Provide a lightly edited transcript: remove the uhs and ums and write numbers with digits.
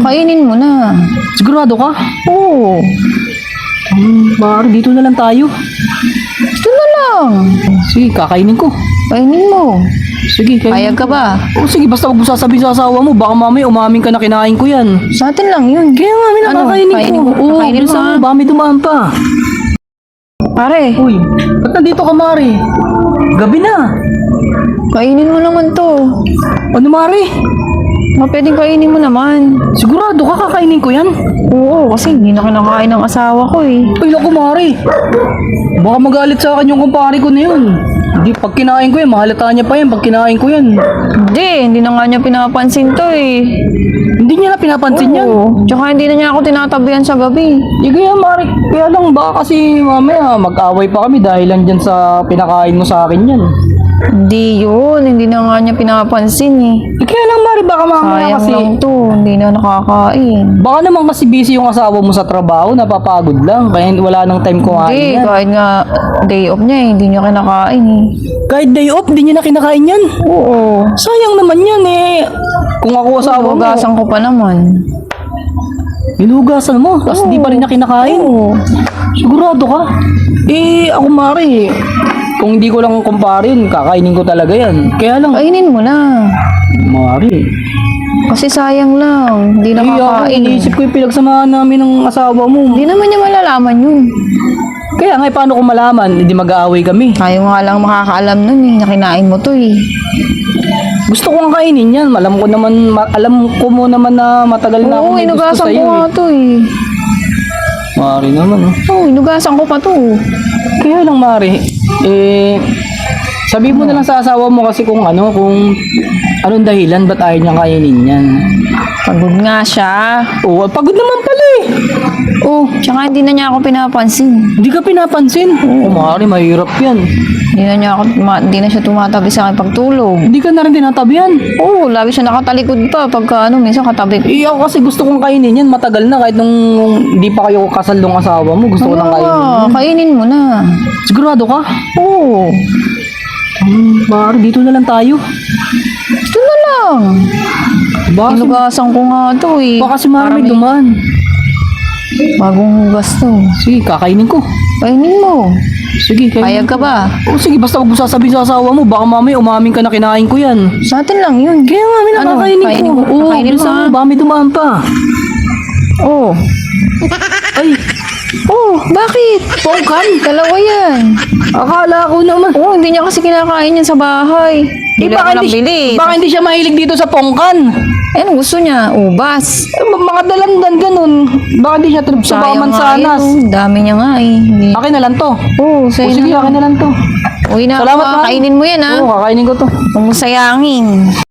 Kainin mo na. Sigurado ka? Oo. Mari, dito na lang tayo. Ito na lang. Sige, kakainin ko. Kainin mo. Sige, kainin. Payag ka ba? O sige, basta huwag mo sasabihin sa asawa mo. Baka mamaya umamin ka na kinain ko yan. Sa atin lang yun. Kaya nga, may nakakainin Kainin ko. mo. Oo, Kainin mo bilisan ha. mo. Baka may dumaan pa. Pare, Uy, ba't nandito ka, Mari? Gabi na. kainin mo naman to. Ano, Mari? Pwedeng kainin mo naman. Sigurado ka kakainin ko yan? Oo, kasi hindi na kinakain ng asawa ko eh. Ay, naku, Mari. Baka magalit sa akin yung kumpare ko na yun. Hindi, pag kinain ko yan, mahalata niya pa yan pag kinain ko yan. Hindi na nga niya pinapansin to eh. Hindi niya na pinapansin yan. Oo. Tsaka hindi na niya ako tinatabihan sa gabi. Hindi kaya, Mari. Kaya lang, baka kasi mamaya mag-away pa kami dahil lang dyan sa pinakain mo sa akin yan. Hindi yun, hindi na nga niya pinapansin eh. Kaya lang, Mari, baka mamaya Sayang kasi... lang to, hindi na nakakain. Baka naman kasi busy yung asawa mo sa trabaho, napapagod lang, kaya wala nang time kumain Hindi, yan. kahit nga day off niya eh, hindi niya kinakain eh. Kahit day off, di niya na kinakain yan. Oo. Sayang naman yan eh. Kung ako asawa mo, Hugasan ko pa naman. hinugasan mo, tapos di pa rin niya kinakain. Oo. Sigurado ka? Eh, ako Mari, kung hindi ko lang kumparin, kakainin ko talaga yan. Kaya lang, Kainin mo na. Mari, Kasi sayang lang, hindi ako nakakain. iniisip ko yung pinagsamahan namin ng asawa mo. Hindi naman niya malalaman yun. Kaya nga, paano ko malaman? Hindi mag-aaway kami. Tayo nga lang makakaalam nun eh, na kinain mo to eh. Gusto ko nga kainin yan. Alam ko mo naman na matagal na ako Oo, may gusto inugasan sa'yo ko nga eh. to eh. Mari naman oh. Oo, inugasan ko pa to. Kaya lang Mari, sabi mo na lang sa asawa mo kasi kung anong dahilan ba't ayaw niya kainin yan. Pagod nga siya. Oo, pagod naman pala eh. Oh, Tsaka hindi na niya ako pinapansin. hindi ka pinapansin. Oo, Mari, mahirap yan. Hindi na siya tumatabi sa akin pagtulog. Hindi ka na rin tinatabihan. Oo, lagi siya nakatalikod pa pagka minsan katabi. Ako kasi gusto kong kainin yan, matagal na kahit nung hindi pa kayo kasal ng asawa mo, gusto ko nang kainin yan. Kainin mo na. Sigurado ka? Oo. Mari, dito na lang tayo. Ito na lang. Baka Inugasan ko nga to eh. baka si Mari Para may may dumaan. Bagong hugas to. Sige, kakainin ko. Kainin mo. Sige, Payag ka ba? O sige, basta huwag mo sasabihin sa asawa mo, baka mamaya umamin ka na kinain ko yan. Sa atin lang yun. Kaya nga, may nakakainin Kainin ko. mo. Oo, Kainin mo bilisan ha. mo, baka may dumaan pa. Oo. Ay, Oh, bakit? pongkan. Dalawa yan. Akala ko naman. Oo, hindi niya kasi kinakain yan sa bahay. Bili ako ng bili. baka hindi siya mahilig dito sa pongkan. Eh, anong gusto niya? Ubas. Mga dalandan ganun. Baka hindi siya trip sa baka Sayang nga mansanas. yun. Dami niya nga eh. Hindi. Akin na lang to. Oo, O sa'yo sige, na. akin na lang to. Uwi na Salamat, ako. ma'am. Kainin mo yan ha. Oo, kakainin ko to. Huwag mo sayangin.